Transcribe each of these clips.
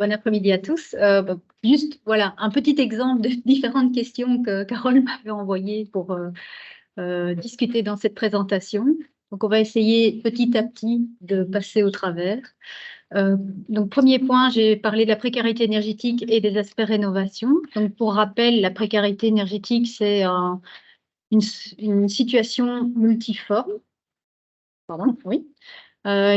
Bon après-midi à tous. Juste, voilà, un petit exemple de différentes questions que Carole m'avait envoyées pour discuter dans cette présentation. Donc, on va essayer petit à petit de passer au travers. Donc, premier point, j'ai parlé de la précarité énergétique et des aspects rénovation. Donc, pour rappel, la précarité énergétique, c'est une situation multiforme, pardon, oui,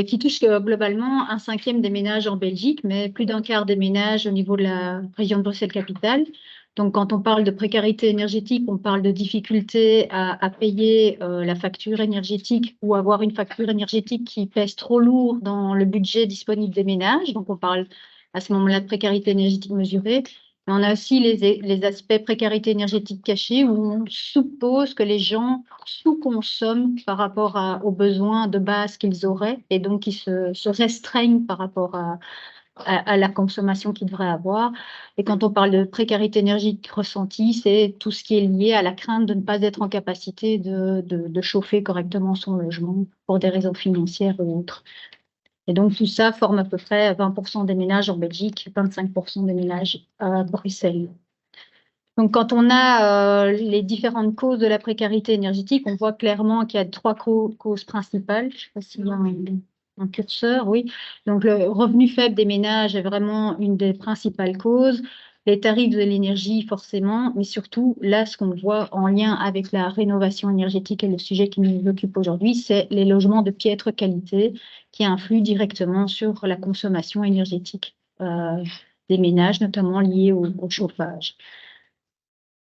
qui touche globalement un cinquième des ménages en Belgique, mais plus d'un quart des ménages au niveau de la région de Bruxelles-Capitale. Donc, quand on parle de précarité énergétique, on parle de difficulté à payer la facture énergétique ou avoir une facture énergétique qui pèse trop lourd dans le budget disponible des ménages. Donc, on parle à ce moment-là de précarité énergétique mesurée. Mais on a aussi les aspects précarité énergétique cachée où on suppose que les gens sous-consomment par rapport aux besoins de base qu'ils auraient et donc ils se restreignent par rapport à la consommation qu'ils devraient avoir. Et quand on parle de précarité énergétique ressentie, c'est tout ce qui est lié à la crainte de ne pas être en capacité de chauffer correctement son logement pour des raisons financières ou autres. Et donc, tout ça forme à peu près 20% des ménages en Belgique, 25% des ménages à Bruxelles. Donc, quand on a les différentes causes de la précarité énergétique, on voit clairement qu'il y a trois causes principales. Je ne sais pas s'il y a un curseur, oui. Donc, le revenu faible des ménages est vraiment une des principales causes. Les tarifs de l'énergie, forcément, mais surtout, là, ce qu'on voit en lien avec la rénovation énergétique et le sujet qui nous occupe aujourd'hui, c'est les logements de piètre qualité qui influent directement sur la consommation énergétique des ménages, notamment liée au chauffage.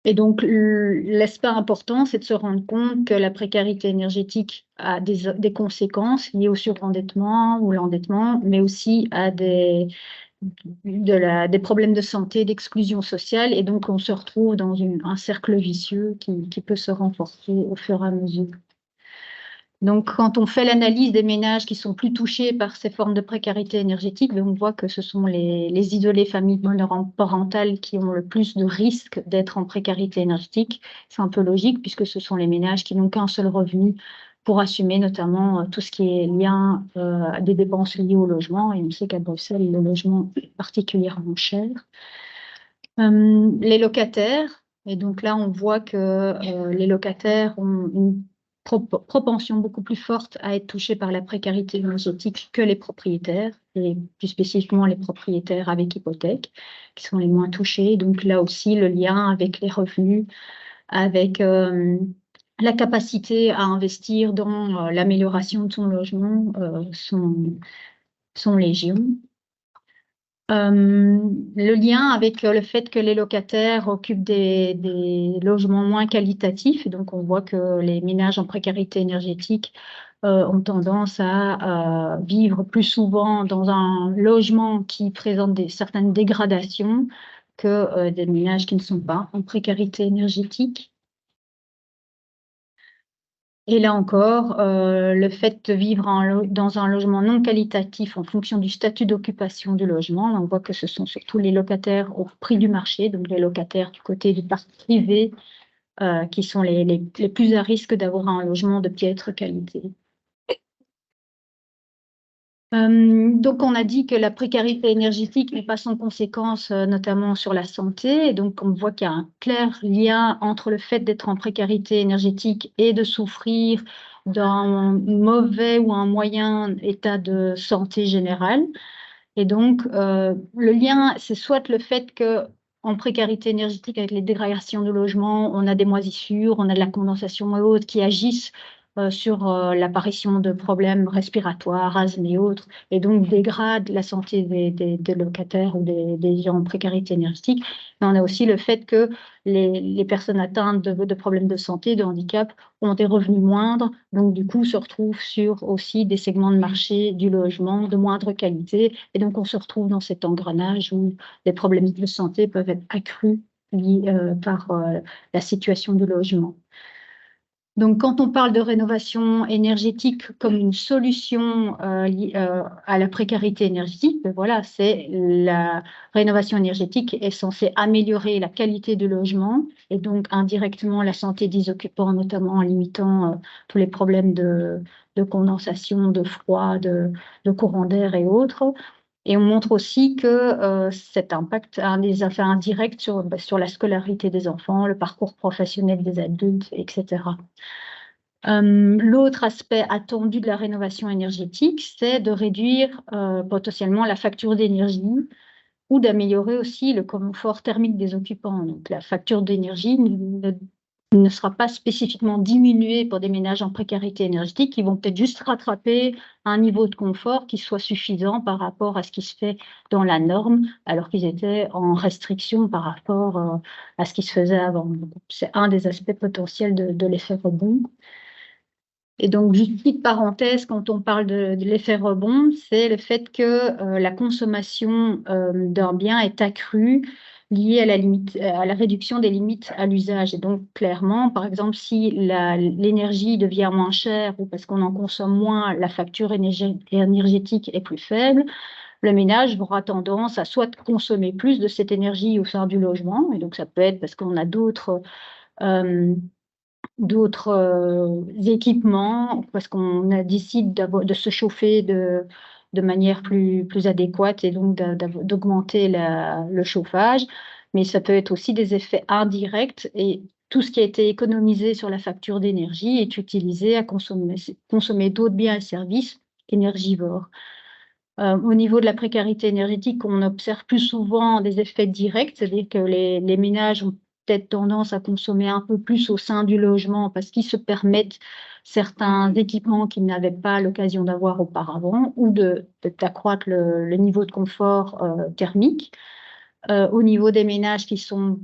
Et donc, l'aspect important, c'est de se rendre compte que la précarité énergétique a des conséquences liées au surendettement ou l'endettement, mais aussi à des problèmes de santé, d'exclusion sociale. Et donc, on se retrouve dans un cercle vicieux qui peut se renforcer au fur et à mesure. Donc, quand on fait l'analyse des ménages qui sont plus touchés par ces formes de précarité énergétique, on voit que ce sont les isolés familles monoparentales qui ont le plus de risques d'être en précarité énergétique. C'est un peu logique puisque ce sont les ménages qui n'ont qu'un seul revenu pour assumer notamment tout ce qui est lien à des dépenses liées au logement. Et on sait qu'à Bruxelles, le logement est particulièrement cher. Les locataires, et donc là, on voit que les locataires ont une propension beaucoup plus forte à être touchés par la précarité énergétique que les propriétaires, et plus spécifiquement les propriétaires avec hypothèque, qui sont les moins touchés. Donc là aussi, le lien avec les revenus, avec la capacité à investir dans l'amélioration de son logement sont légion. Le lien avec le fait que les locataires occupent des logements moins qualitatifs, donc on voit que les ménages en précarité énergétique ont tendance à vivre plus souvent dans un logement qui présente certaines dégradations que des ménages qui ne sont pas en précarité énergétique. Et là encore, le fait de vivre dans un logement non qualitatif en fonction du statut d'occupation du logement, on voit que ce sont surtout les locataires au prix du marché, donc les locataires du côté du parc privé, qui sont les plus à risque d'avoir un logement de piètre qualité. Donc, on a dit que la précarité énergétique n'est pas sans conséquence, notamment sur la santé. Et donc, on voit qu'il y a un clair lien entre le fait d'être en précarité énergétique et de souffrir d'un mauvais ou un moyen état de santé générale. Et donc, le lien, c'est soit le fait que en précarité énergétique, avec les dégradations de logement, on a des moisissures, on a de la condensation et autres qui agissent sur l'apparition de problèmes respiratoires, asthme et autres, et donc dégradent la santé des locataires ou des gens en précarité énergétique. Mais on a aussi le fait que les personnes atteintes de problèmes de santé, de handicap, ont des revenus moindres, donc du coup se retrouvent sur aussi des segments de marché du logement de moindre qualité, et donc on se retrouve dans cet engrenage où les problèmes de santé peuvent être accrus par la situation du logement. Donc, quand on parle de rénovation énergétique comme une solution à la précarité énergétique, ben voilà, c'est la rénovation énergétique est censée améliorer la qualité du logement et donc indirectement la santé des occupants, notamment en limitant tous les problèmes de condensation, de froid, de courant d'air et autres. Et on montre aussi que cet impact a des effets indirects sur la scolarité des enfants, le parcours professionnel des adultes, etc. L'autre aspect attendu de la rénovation énergétique, c'est de réduire potentiellement la facture d'énergie ou d'améliorer aussi le confort thermique des occupants. Donc, la facture d'énergie ne sera pas spécifiquement diminuée pour des ménages en précarité énergétique, qui vont peut-être juste rattraper un niveau de confort qui soit suffisant par rapport à ce qui se fait dans la norme, alors qu'ils étaient en restriction par rapport à ce qui se faisait avant. C'est un des aspects potentiels de l'effet rebond. Et donc, juste petite parenthèse, quand on parle de l'effet rebond, c'est le fait que la consommation d'un bien est accrue liée à la réduction des limites à l'usage. Et donc, clairement, par exemple, si l'énergie devient moins chère ou parce qu'on en consomme moins, la facture énergétique est plus faible, le ménage aura tendance à soit consommer plus de cette énergie au sein du logement, et donc ça peut être parce qu'on a d'autres équipements, parce qu'on décide de se chauffer de manière plus adéquate et donc d'augmenter le chauffage. Mais ça peut être aussi des effets indirects et tout ce qui a été économisé sur la facture d'énergie est utilisé à consommer d'autres biens et services énergivores. Au niveau de la précarité énergétique, on observe plus souvent des effets directs, c'est-à-dire que les ménages ont peut-être tendance à consommer un peu plus au sein du logement parce qu'ils se permettent certains équipements qu'ils n'avaient pas l'occasion d'avoir auparavant ou d'accroître le niveau de confort thermique. Au niveau des ménages qui sont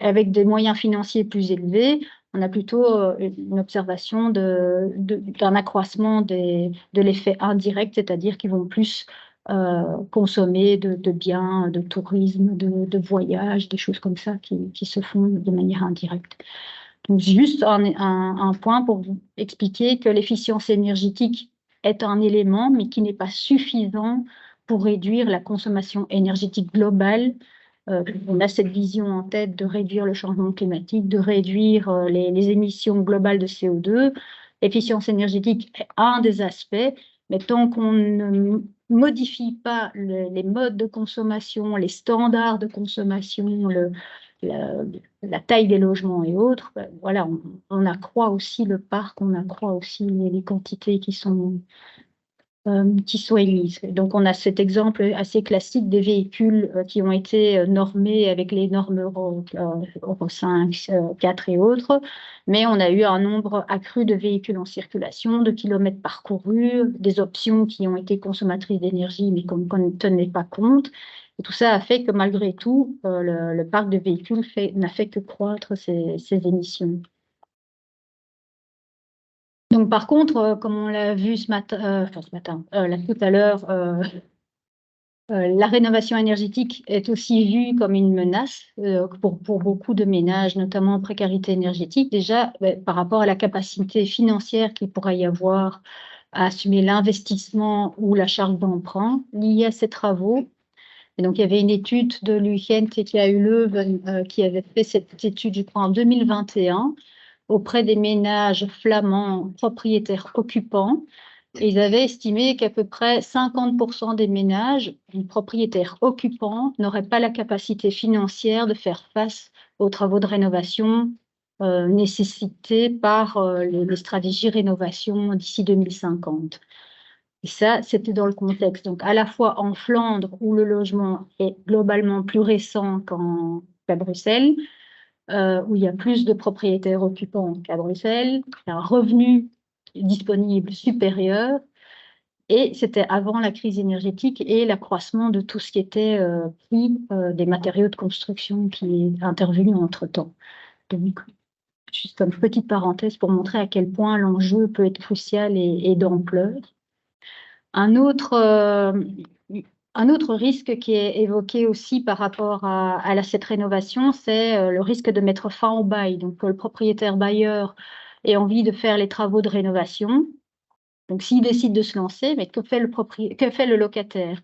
avec des moyens financiers plus élevés, on a plutôt une observation d'un accroissement de l'effet indirect, c'est-à-dire qu'ils vont plus consommer de biens, de tourisme, de voyages, des choses comme ça qui se font de manière indirecte. Donc, juste un point pour vous expliquer que l'efficience énergétique est un élément, mais qui n'est pas suffisant pour réduire la consommation énergétique globale. On a cette vision en tête de réduire le changement climatique, de réduire les émissions globales de CO2. L'efficience énergétique est un des aspects, mais tant qu'on ne modifie pas les modes de consommation, les standards de consommation, la taille des logements et autres, ben, voilà, on accroît aussi le parc, on accroît aussi les quantités qui sont émises. Donc, on a cet exemple assez classique des véhicules qui ont été normés avec les normes Euro 5, 4 et autres, mais on a eu un nombre accru de véhicules en circulation, de kilomètres parcourus, des options qui ont été consommatrices d'énergie, mais qu'on ne tenait pas compte. Et tout ça a fait que malgré tout, le parc de véhicules n'a fait que croître ses émissions. Donc, par contre, comme on l'a vu tout à l'heure, la rénovation énergétique est aussi vue comme une menace pour beaucoup de ménages, notamment en précarité énergétique, déjà par rapport à la capacité financière qu'il pourrait y avoir à assumer l'investissement ou la charge d'emprunt liée à ces travaux. Et donc, il y avait une étude de l'UGent et qui a eu Leuven qui avait fait cette étude, je crois, en 2021 auprès des ménages flamands propriétaires occupants. Et ils avaient estimé qu'à peu près 50% des ménages propriétaires occupants n'auraient pas la capacité financière de faire face aux travaux de rénovation nécessités par les stratégies rénovation d'ici 2050. Et ça, c'était dans le contexte. Donc, à la fois en Flandre, où le logement est globalement plus récent qu'à Bruxelles, où il y a plus de propriétaires occupants qu'à Bruxelles, un revenu disponible supérieur, et c'était avant la crise énergétique et l'accroissement de tout ce qui était prix des matériaux de construction qui est intervenu entre-temps. Donc, juste une petite parenthèse pour montrer à quel point l'enjeu peut être crucial et d'ampleur. Un autre risque qui est évoqué aussi par rapport à cette rénovation, c'est le risque de mettre fin au bail. Donc, le propriétaire bailleur ait envie de faire les travaux de rénovation. Donc, s'il décide de se lancer, mais que fait le locataire?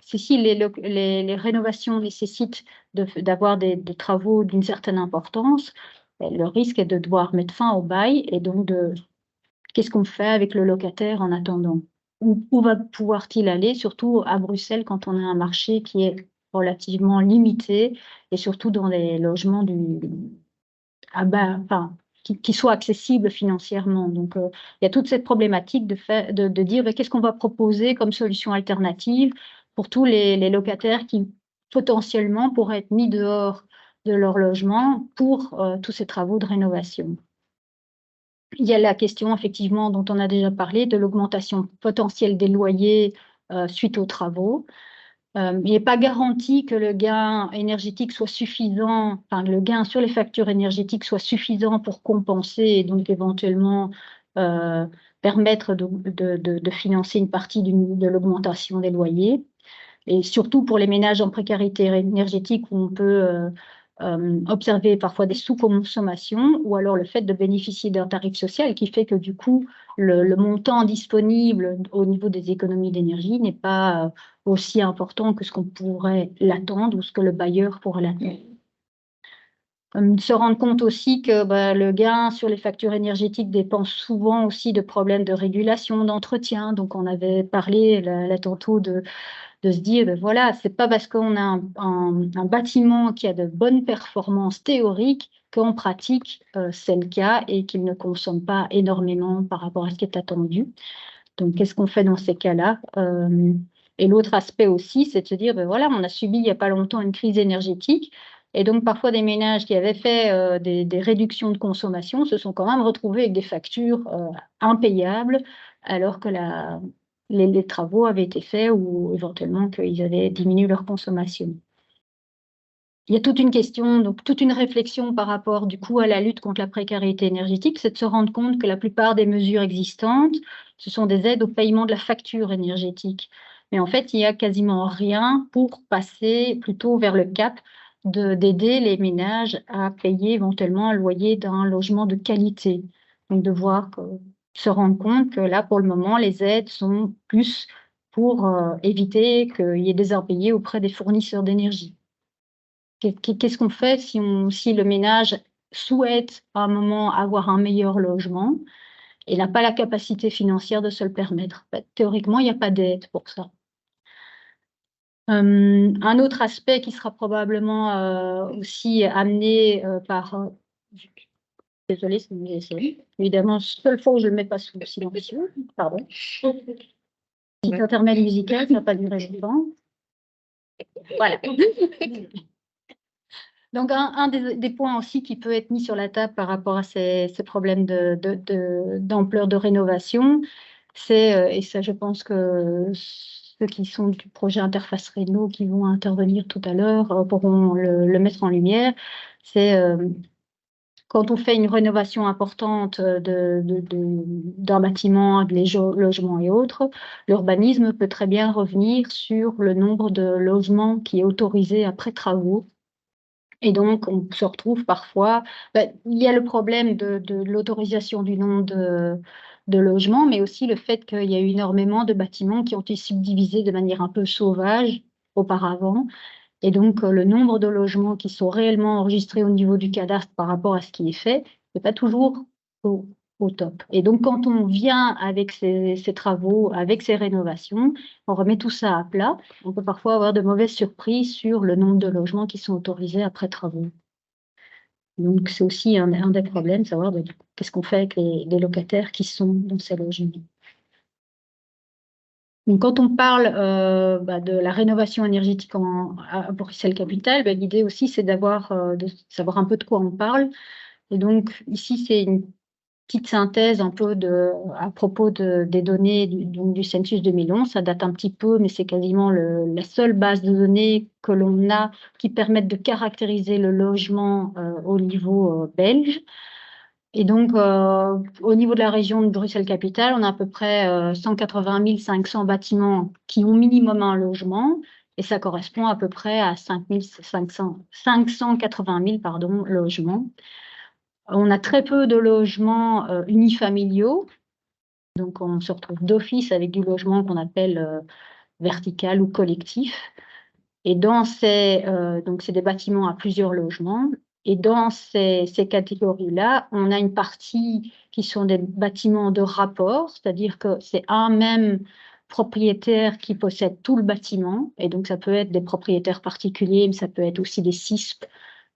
Si les rénovations nécessitent d'avoir des travaux d'une certaine importance, le risque est de devoir mettre fin au bail et donc qu'est-ce qu'on fait avec le locataire en attendant? où va pouvoir-t-il aller, surtout à Bruxelles, quand on a un marché qui est relativement limité, et surtout dans les logements qui soient accessibles financièrement. Donc, il y a toute cette problématique de dire qu'est-ce qu'on va proposer comme solution alternative pour tous les locataires qui potentiellement pourraient être mis dehors de leur logement pour tous ces travaux de rénovation. Il y a la question, effectivement, dont on a déjà parlé, de l'augmentation potentielle des loyers suite aux travaux. Il n'est pas garanti que le gain énergétique soit suffisant, enfin, le gain sur les factures énergétiques soit suffisant pour compenser et donc éventuellement permettre de financer une partie de l'augmentation des loyers. Et surtout pour les ménages en précarité énergétique où on peut observer parfois des sous-consommations ou alors le fait de bénéficier d'un tarif social qui fait que du coup, le montant disponible au niveau des économies d'énergie n'est pas aussi important que ce qu'on pourrait l'attendre ou ce que le bailleur pourrait l'attendre. Se rendre compte aussi que le gain sur les factures énergétiques dépend souvent aussi de problèmes de régulation, d'entretien. Donc, on avait parlé là tantôt de se dire, voilà, c'est pas parce qu'on a un bâtiment qui a de bonnes performances théoriques qu'en pratique, c'est le cas et qu'il ne consomme pas énormément par rapport à ce qui est attendu. Donc, qu'est-ce qu'on fait dans ces cas-là? Et l'autre aspect aussi, c'est de se dire, voilà, on a subi il n'y a pas longtemps une crise énergétique. Et donc, parfois, des ménages qui avaient fait des réductions de consommation se sont quand même retrouvés avec des factures impayables, alors que les travaux avaient été faits ou éventuellement qu'ils avaient diminué leur consommation. Il y a toute une question, donc toute une réflexion par rapport du coup à la lutte contre la précarité énergétique, c'est de se rendre compte que la plupart des mesures existantes, ce sont des aides au paiement de la facture énergétique. Mais en fait, il n'y a quasiment rien pour passer plutôt vers le cap d'aider les ménages à payer éventuellement un loyer d'un logement de qualité. Donc de se rendre compte que là, pour le moment, les aides sont plus pour éviter qu'il y ait des impayés auprès des fournisseurs d'énergie. Qu'est-ce qu'on fait si le ménage souhaite à un moment avoir un meilleur logement et n'a pas la capacité financière de se le permettre? Théoriquement, il n'y a pas d'aide pour ça. Un autre aspect qui sera probablement aussi amené par... Désolée, c'est une essai. Évidemment, seule fois où je ne le mets pas sous silencieux. Pardon. Petit intermède musical, ça n'a pas duré longtemps. Voilà. Donc, un des points aussi qui peut être mis sur la table par rapport à ces problèmes d'ampleur de rénovation, c'est, et ça je pense que ceux qui sont du projet Interface Réno qui vont intervenir tout à l'heure pourront le mettre en lumière, c'est quand on fait une rénovation importante d'un bâtiment, des logements et autres, l'urbanisme peut très bien revenir sur le nombre de logements qui est autorisé après travaux. Et donc, on se retrouve parfois, il y a le problème de l'autorisation du nombre de logements, mais aussi le fait qu'il y a eu énormément de bâtiments qui ont été subdivisés de manière un peu sauvage auparavant. Et donc, le nombre de logements qui sont réellement enregistrés au niveau du cadastre par rapport à ce qui est fait n'est pas toujours au top. Et donc, quand on vient avec ces travaux, avec ces rénovations, on remet tout ça à plat. On peut parfois avoir de mauvaises surprises sur le nombre de logements qui sont autorisés après travaux. Donc, c'est aussi un des problèmes, savoir qu'est-ce qu'on fait avec les locataires qui sont dans ces logements. Donc, quand on parle de la rénovation énergétique à Bruxelles-Capitale, l'idée aussi, c'est de savoir un peu de quoi on parle. Et donc, ici, c'est une petite synthèse un peu à propos des données du Census 2011. Ça date un petit peu, mais c'est quasiment la seule base de données que l'on a qui permettent de caractériser le logement au niveau belge. Et donc, au niveau de la région de Bruxelles-Capitale, on a à peu près 180 500 bâtiments qui ont minimum un logement, et ça correspond à peu près à 580 000 logements. On a très peu de logements unifamiliaux, donc on se retrouve d'office avec du logement qu'on appelle vertical ou collectif. Et donc c'est des bâtiments à plusieurs logements. Et dans ces catégories-là, on a une partie qui sont des bâtiments de rapport, c'est-à-dire que c'est un même propriétaire qui possède tout le bâtiment. Et donc, ça peut être des propriétaires particuliers, mais ça peut être aussi des CISP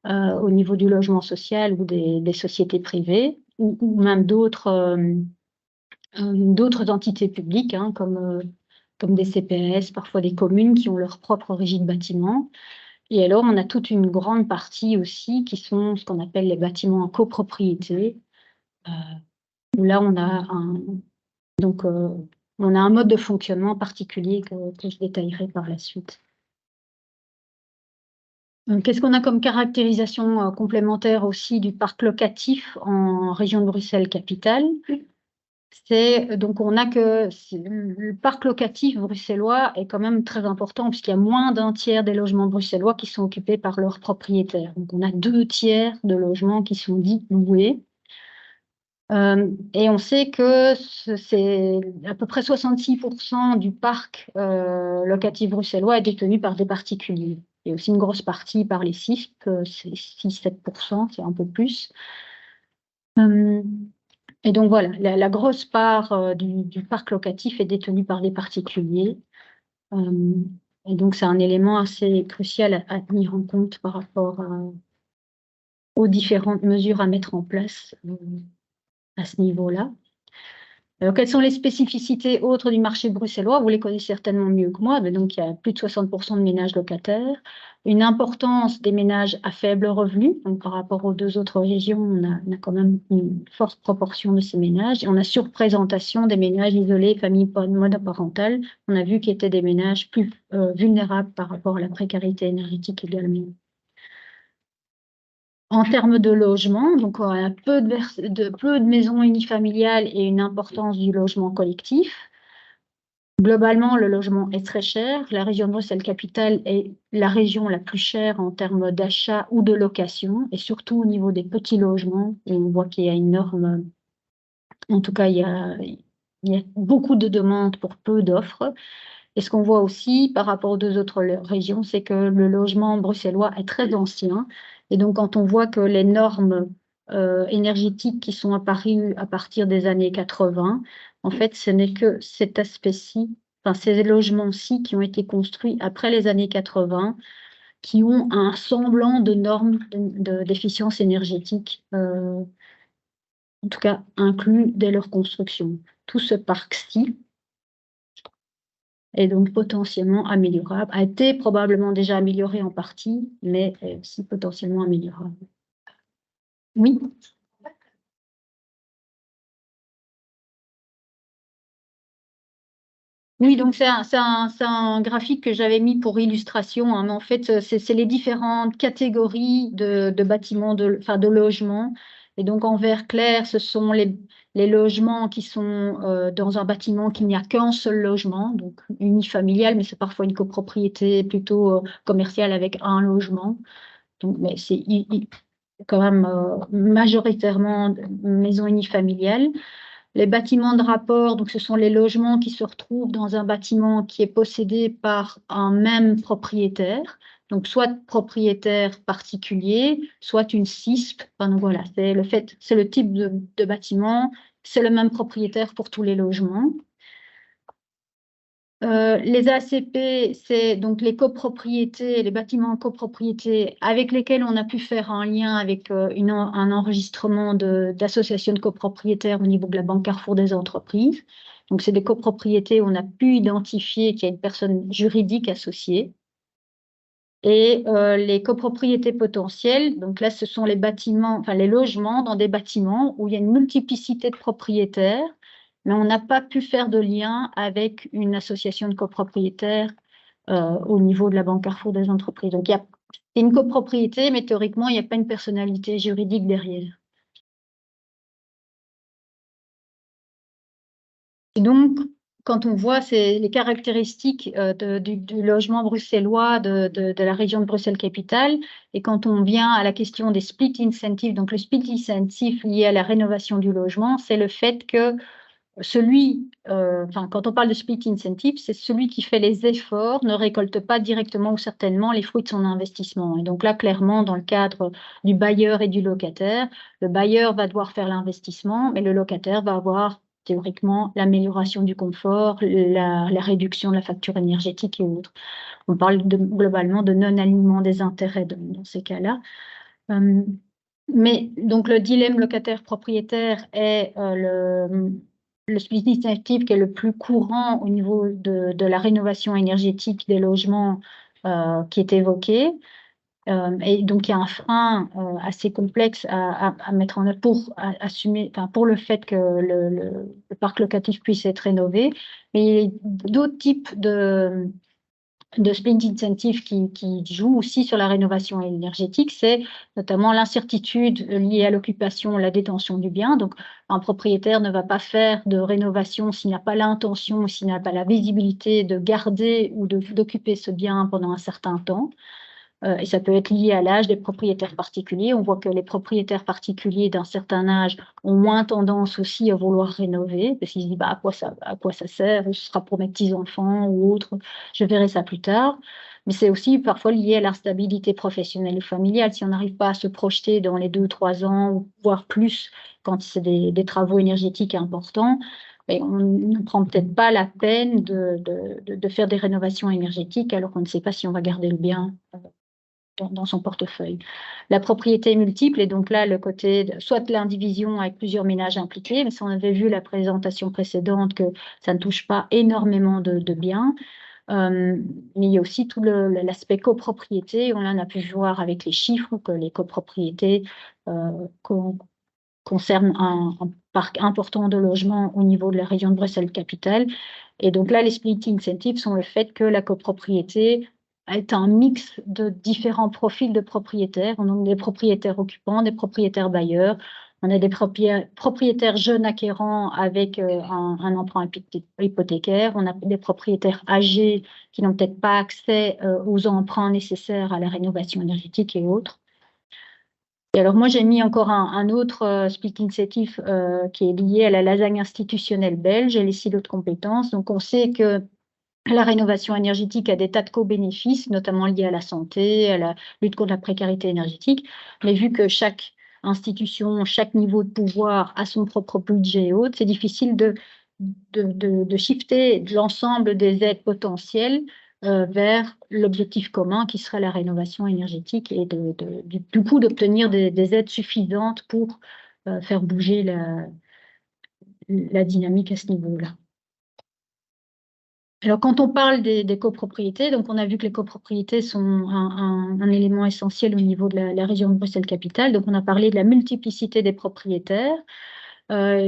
au niveau du logement social ou des sociétés privées, ou même d'autres entités publiques, hein, comme des CPS, parfois des communes qui ont leur propre régie de bâtiment. Et alors, on a toute une grande partie aussi qui sont ce qu'on appelle les bâtiments en copropriété, où là, on a un mode de fonctionnement particulier que je détaillerai par la suite. Qu'est-ce qu'on a comme caractérisation complémentaire aussi du parc locatif en région de Bruxelles-Capitale? Donc, on a que le parc locatif bruxellois est quand même très important puisqu'il y a moins d'un tiers des logements bruxellois qui sont occupés par leurs propriétaires. Donc, on a 2 tiers de logements qui sont dits loués. Et on sait que c'est à peu près 66% du parc locatif bruxellois est détenu par des particuliers. Il y a aussi une grosse partie par les CISP, c'est 6-7%, c'est un peu plus. Et donc voilà, la grosse part du parc locatif est détenue par des particuliers. Et donc c'est un élément assez crucial à tenir en compte par rapport aux différentes mesures à mettre en place à ce niveau-là. Alors, quelles sont les spécificités autres du marché bruxellois? Vous les connaissez certainement mieux que moi. Mais donc, il y a plus de 60% de ménages locataires, une importance des ménages à faible revenu. Donc, par rapport aux 2 autres régions, on a quand même une forte proportion de ces ménages. Et on a surreprésentation des ménages isolés, familles monoparentales. On a vu qu'ils étaient des ménages plus vulnérables par rapport à la précarité énergétique également. En termes de logement, donc on a peu de maisons unifamiliales et une importance du logement collectif. Globalement, le logement est très cher. La région de Bruxelles-Capitale est la région la plus chère en termes d'achat ou de location, et surtout au niveau des petits logements. Et on voit qu'il y a en tout cas, il y a beaucoup de demandes pour peu d'offres. Et ce qu'on voit aussi par rapport aux 2 autres régions, c'est que le logement bruxellois est très ancien. Et donc, quand on voit que les normes énergétiques qui sont apparues à partir des années 80, en fait, ce n'est que cet aspect-ci, enfin, ces logements-ci qui ont été construits après les années 80, qui ont un semblant de normes d'efficience énergétique, en tout cas inclus dès leur construction. Tout ce parc-ci est donc potentiellement améliorable, a été probablement déjà amélioré en partie, mais est aussi potentiellement améliorable. Oui. Oui, donc c'est un graphique que j'avais mis pour illustration, hein, mais en fait, c'est les différentes catégories de bâtiments, de logements. Et donc, en vert clair, ce sont les logements qui sont dans un bâtiment qui n'y a qu'un seul logement, donc unifamilial, mais c'est parfois une copropriété plutôt commerciale avec un logement. Donc, mais c'est quand même majoritairement maison unifamiliale. Les bâtiments de rapport, donc ce sont les logements qui se retrouvent dans un bâtiment qui est possédé par un même propriétaire, donc soit propriétaire particulier, soit une CISP. Enfin, donc voilà, c'est le type de bâtiment, c'est le même propriétaire pour tous les logements. Les ACP, c'est donc les copropriétés, les bâtiments en copropriété avec lesquels on a pu faire un lien avec un enregistrement d'associations de copropriétaires au niveau de la Banque Carrefour des entreprises. Donc, c'est des copropriétés où on a pu identifier qu'il y a une personne juridique associée. Et les copropriétés potentielles, donc là, ce sont les bâtiments, enfin les logements dans des bâtiments où il y a une multiplicité de propriétaires, mais on n'a pas pu faire de lien avec une association de copropriétaires au niveau de la Banque Carrefour des entreprises. Donc, il y a une copropriété, mais théoriquement, il n'y a pas une personnalité juridique derrière. Et donc, quand on voit les caractéristiques du logement bruxellois de la région de Bruxelles-Capitale, et quand on vient à la question des split incentives, donc le split incentive lié à la rénovation du logement, c'est le fait que quand on parle de split incentive, c'est celui qui fait les efforts, ne récolte pas directement ou certainement les fruits de son investissement. Et donc là, clairement, dans le cadre du bailleur et du locataire, le bailleur va devoir faire l'investissement, mais le locataire va avoir théoriquement l'amélioration du confort, la réduction de la facture énergétique et autres. On parle globalement de non-alignement des intérêts dans ces cas-là. Mais donc le dilemme locataire-propriétaire est le split incentive qui est le plus courant au niveau de la rénovation énergétique des logements qui est évoqué. Et donc, il y a un frein assez complexe à mettre en œuvre pour assumer, pour le fait que le parc locatif puisse être rénové. Mais il y a d'autres types de split incentive qui jouent aussi sur la rénovation énergétique, c'est notamment l'incertitude liée à l'occupation, la détention du bien. Donc, un propriétaire ne va pas faire de rénovation s'il n'a pas l'intention, s'il n'a pas la visibilité de garder ou d'occuper ce bien pendant un certain temps. Et ça peut être lié à l'âge des propriétaires particuliers. On voit que les propriétaires particuliers d'un certain âge ont moins tendance aussi à vouloir rénover, parce qu'ils se disent bah, à quoi ça sert, ce sera pour mes petits-enfants ou autre, je verrai ça plus tard. Mais c'est aussi parfois lié à la stabilité professionnelle ou familiale. Si on n'arrive pas à se projeter dans les 2-3 ans, voire plus, quand c'est des travaux énergétiques importants, on ne prend peut-être pas la peine de faire des rénovations énergétiques alors qu'on ne sait pas si on va garder le bien dans son portefeuille. La propriété multiple est donc là le côté soit de l'indivision avec plusieurs ménages impliqués, mais ça on avait vu la présentation précédente que ça ne touche pas énormément de biens. Mais il y a aussi tout l'aspect copropriété. On en a pu voir avec les chiffres que les copropriétés concernent un parc important de logements au niveau de la région de Bruxelles-Capitale. Et donc là, les split incentives sont le fait que la copropriété est un mix de différents profils de propriétaires. On a des propriétaires occupants, des propriétaires bailleurs, on a des propriétaires jeunes acquérants avec un emprunt hypothécaire, on a des propriétaires âgés qui n'ont peut-être pas accès aux emprunts nécessaires à la rénovation énergétique et autres. Et alors moi, j'ai mis encore un autre split incentive qui est lié à la lasagne institutionnelle belge et les silos de compétences. Donc on sait que la rénovation énergétique a des tas de co-bénéfices, notamment liés à la santé, à la lutte contre la précarité énergétique. Mais vu que chaque institution, chaque niveau de pouvoir a son propre budget et autres, c'est difficile de shifter l'ensemble des aides potentielles vers l'objectif commun qui serait la rénovation énergétique et du coup d'obtenir des aides suffisantes pour faire bouger la dynamique à ce niveau-là. Alors, quand on parle des copropriétés, donc on a vu que les copropriétés sont un élément essentiel au niveau de la région de Bruxelles-Capitale. Donc, on a parlé de la multiplicité des propriétaires.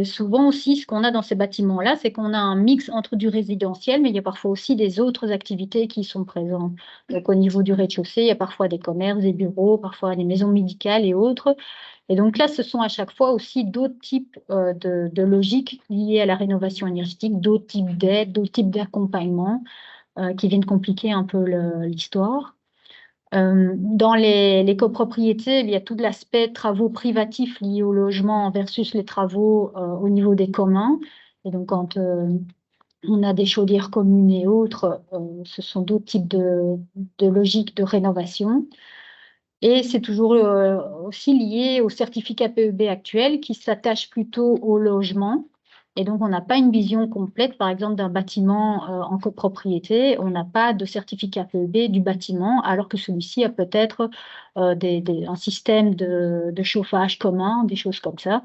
Souvent aussi, ce qu'on a dans ces bâtiments-là, c'est qu'on a un mix entre du résidentiel, mais il y a parfois aussi des autres activités qui sont présentes. Donc, au niveau du rez-de-chaussée, il y a parfois des commerces, des bureaux, parfois des maisons médicales et autres. Et donc là, ce sont à chaque fois aussi d'autres types de logiques liées à la rénovation énergétique, d'autres types d'aides, d'autres types d'accompagnement qui viennent compliquer un peu l'histoire. Dans les copropriétés, il y a tout l'aspect travaux privatifs liés au logement versus les travaux au niveau des communs. Et donc, quand on a des chaudières communes et autres, ce sont d'autres types de logiques de rénovation. Et c'est toujours aussi lié au certificat PEB actuel qui s'attache plutôt au logement. Et donc, on n'a pas une vision complète, par exemple, d'un bâtiment en copropriété. On n'a pas de certificat PEB du bâtiment, alors que celui-ci a peut-être un système de chauffage commun, des choses comme ça.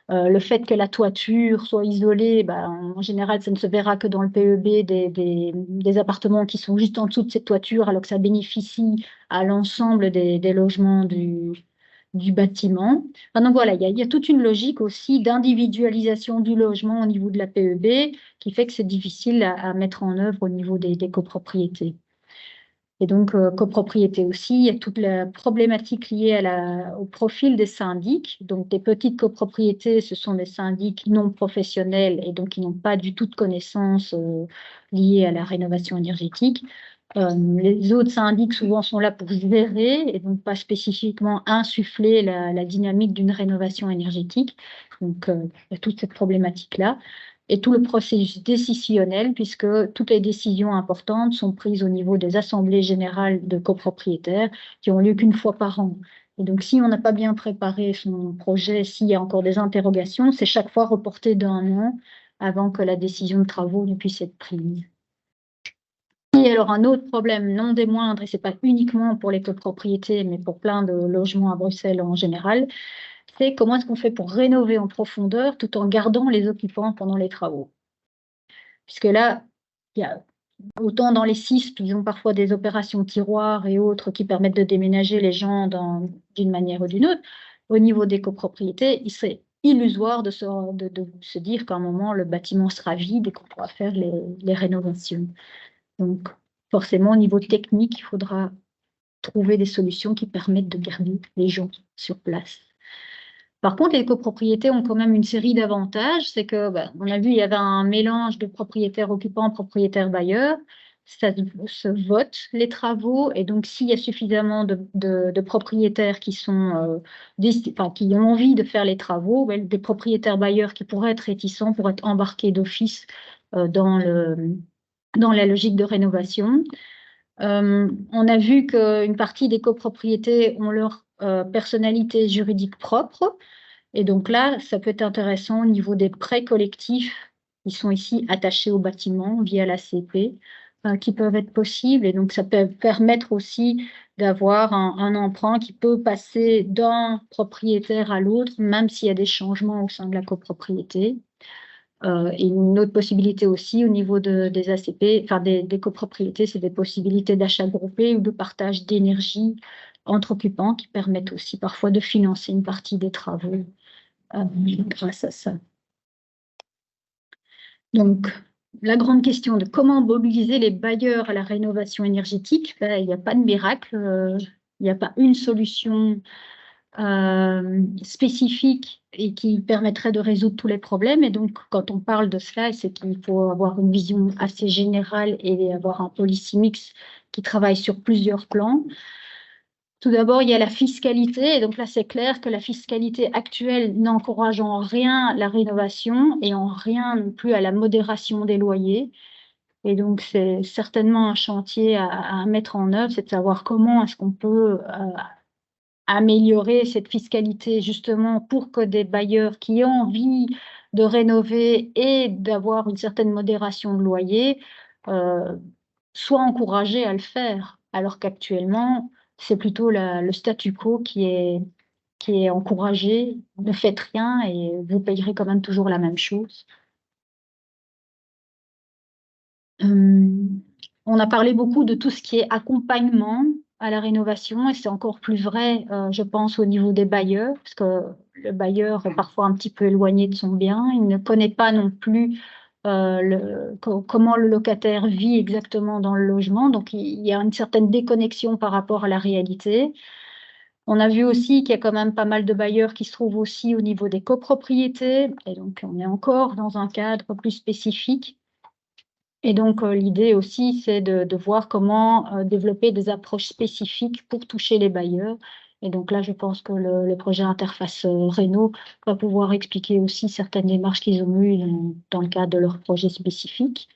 Le fait que la toiture soit isolée, en général, ça ne se verra que dans le PEB des appartements qui sont juste en dessous de cette toiture, alors que ça bénéficie à l'ensemble des logements du bâtiment. Enfin, donc voilà, il y a toute une logique aussi d'individualisation du logement au niveau de la PEB qui fait que c'est difficile à mettre en œuvre au niveau des copropriétés. Et donc, copropriété aussi, il y a toute la problématique liée au profil des syndics. Donc, des petites copropriétés, ce sont des syndics non professionnels et donc qui n'ont pas du tout de connaissances liées à la rénovation énergétique. Les autres syndics, souvent, sont là pour gérer et donc pas spécifiquement insuffler la dynamique d'une rénovation énergétique. Donc, il y a toute cette problématique-là. et tout le processus décisionnel, puisque toutes les décisions importantes sont prises au niveau des assemblées générales de copropriétaires qui ont lieu qu'une fois par an. Et donc, si on n'a pas bien préparé son projet, s'il y a encore des interrogations, c'est chaque fois reporté d'un an avant que la décision de travaux ne puisse être prise. Et alors, un autre problème, non des moindres, et ce n'est pas uniquement pour les copropriétés, mais pour plein de logements à Bruxelles en général, c'est comment est-ce qu'on fait pour rénover en profondeur tout en gardant les occupants pendant les travaux. Puisque là, il y a autant dans les CISP, ils ont parfois des opérations tiroirs et autres qui permettent de déménager les gens d'une manière ou d'une autre. Au niveau des copropriétés, il serait illusoire de se dire qu'à un moment, le bâtiment sera vide et qu'on pourra faire les rénovations. Donc, forcément, au niveau technique, il faudra trouver des solutions qui permettent de garder les gens sur place. Par contre, les copropriétés ont quand même une série d'avantages. C'est que, on a vu, il y avait un mélange de propriétaires occupants, propriétaires bailleurs. Ça se vote les travaux. Et donc, s'il y a suffisamment de propriétaires qui sont, qui ont envie de faire les travaux, des propriétaires bailleurs qui pourraient être réticents pourraient être embarqués d'office dans la logique de rénovation. On a vu qu'une partie des copropriétés ont leur personnalité juridique propre. Et donc là, ça peut être intéressant au niveau des prêts collectifs qui sont ici attachés au bâtiment via la CP, qui peuvent être possibles. Et donc, ça peut permettre aussi d'avoir un emprunt qui peut passer d'un propriétaire à l'autre, même s'il y a des changements au sein de la copropriété. Et une autre possibilité aussi au niveau des ACP, enfin des copropriétés, c'est des possibilités d'achat groupé ou de partage d'énergie entre occupants qui permettent aussi parfois de financer une partie des travaux grâce à ça. Donc, la grande question de comment mobiliser les bailleurs à la rénovation énergétique, il n'y a pas de miracle, il n'y a pas une solution spécifique et qui permettrait de résoudre tous les problèmes. Et donc, quand on parle de cela, c'est qu'il faut avoir une vision assez générale et avoir un policy mix qui travaille sur plusieurs plans. Tout d'abord, il y a la fiscalité. Et donc là, c'est clair que la fiscalité actuelle n'encourage en rien la rénovation et en rien non plus à la modération des loyers. Et donc, c'est certainement un chantier à mettre en œuvre, c'est de savoir comment est-ce qu'on peut améliorer cette fiscalité justement pour que des bailleurs qui ont envie de rénover et d'avoir une certaine modération de loyer soient encouragés à le faire, alors qu'actuellement, c'est plutôt le statu quo qui est encouragé. Ne faites rien et vous payerez quand même toujours la même chose. On a parlé beaucoup de tout ce qui est accompagnement à la rénovation et c'est encore plus vrai, je pense, au niveau des bailleurs, parce que le bailleur est parfois un petit peu éloigné de son bien, il ne connaît pas non plus comment le locataire vit exactement dans le logement, donc il y a une certaine déconnexion par rapport à la réalité. On a vu aussi qu'il y a quand même pas mal de bailleurs qui se trouvent aussi au niveau des copropriétés, et donc on est encore dans un cadre plus spécifique. Et donc, l'idée aussi, c'est de voir comment développer des approches spécifiques pour toucher les bailleurs. Et donc là, je pense que le projet Interface Réno va pouvoir expliquer aussi certaines démarches qu'ils ont eues dans le cadre de leur projet spécifique.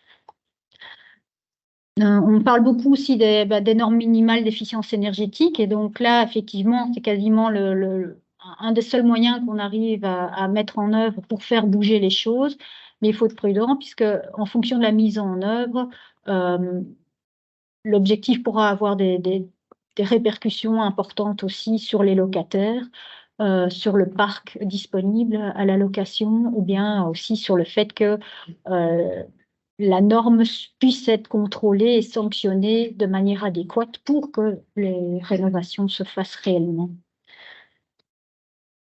On parle beaucoup aussi des normes minimales d'efficience énergétique. Et donc là, effectivement, c'est quasiment un des seuls moyens qu'on arrive à mettre en œuvre pour faire bouger les choses. Mais il faut être prudent puisque en fonction de la mise en œuvre, l'objectif pourra avoir des répercussions importantes aussi sur les locataires, sur le parc disponible à la location ou bien aussi sur le fait que la norme puisse être contrôlée et sanctionnée de manière adéquate pour que les rénovations se fassent réellement.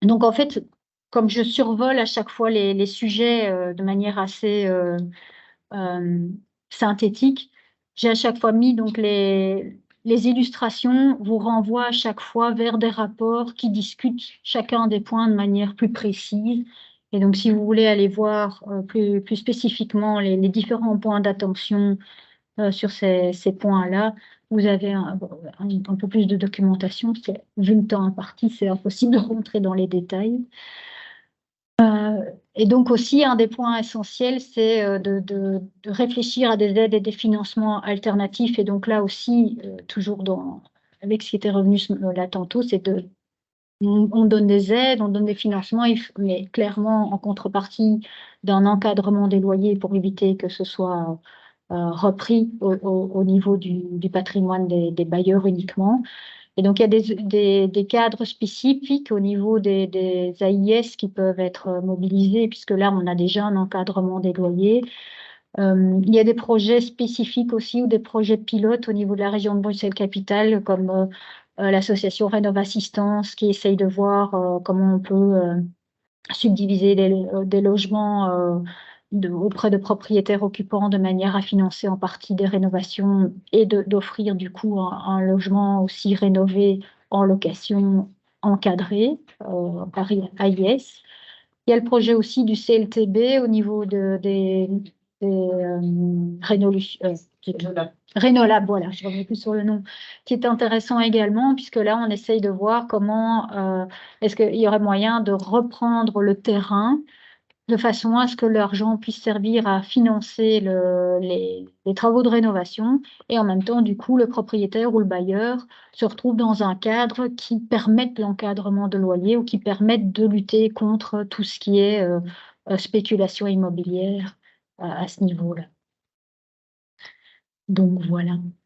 Donc en fait, comme je survole à chaque fois les sujets de manière assez synthétique, j'ai à chaque fois mis donc les illustrations vous renvoient à chaque fois vers des rapports qui discutent chacun des points de manière plus précise. Et donc, si vous voulez aller voir plus spécifiquement les différents points d'attention sur ces points-là, vous avez un peu plus de documentation. Vu le temps imparti, c'est impossible de rentrer dans les détails. Et donc aussi, un des points essentiels, c'est de réfléchir à des aides et des financements alternatifs. Et donc là aussi, toujours avec ce qui était revenu là tantôt, c'est on donne des aides, on donne des financements, mais clairement en contrepartie d'un encadrement des loyers pour éviter que ce soit repris au niveau du patrimoine des bailleurs uniquement. Et donc, il y a des cadres spécifiques au niveau des AIS qui peuvent être mobilisés, puisque là, on a déjà un encadrement des loyers. Il y a des projets spécifiques aussi ou des projets pilotes au niveau de la région de Bruxelles-Capitale, comme l'association Rénovassistance, qui essaye de voir comment on peut subdiviser des logements auprès de propriétaires occupants de manière à financer en partie des rénovations et d'offrir du coup un logement aussi rénové en location encadrée par AIS. Il y a le projet aussi du CLTB au niveau des Rénolab, voilà, je ne reviens plus sur le nom, qui est intéressant également, puisque là, on essaye de voir comment est-ce qu'il y aurait moyen de reprendre le terrain de façon à ce que l'argent puisse servir à financer les travaux de rénovation et en même temps, du coup, le propriétaire ou le bailleur se retrouve dans un cadre qui permette l'encadrement de loyer ou qui permette de lutter contre tout ce qui est spéculation immobilière à ce niveau-là. Donc voilà.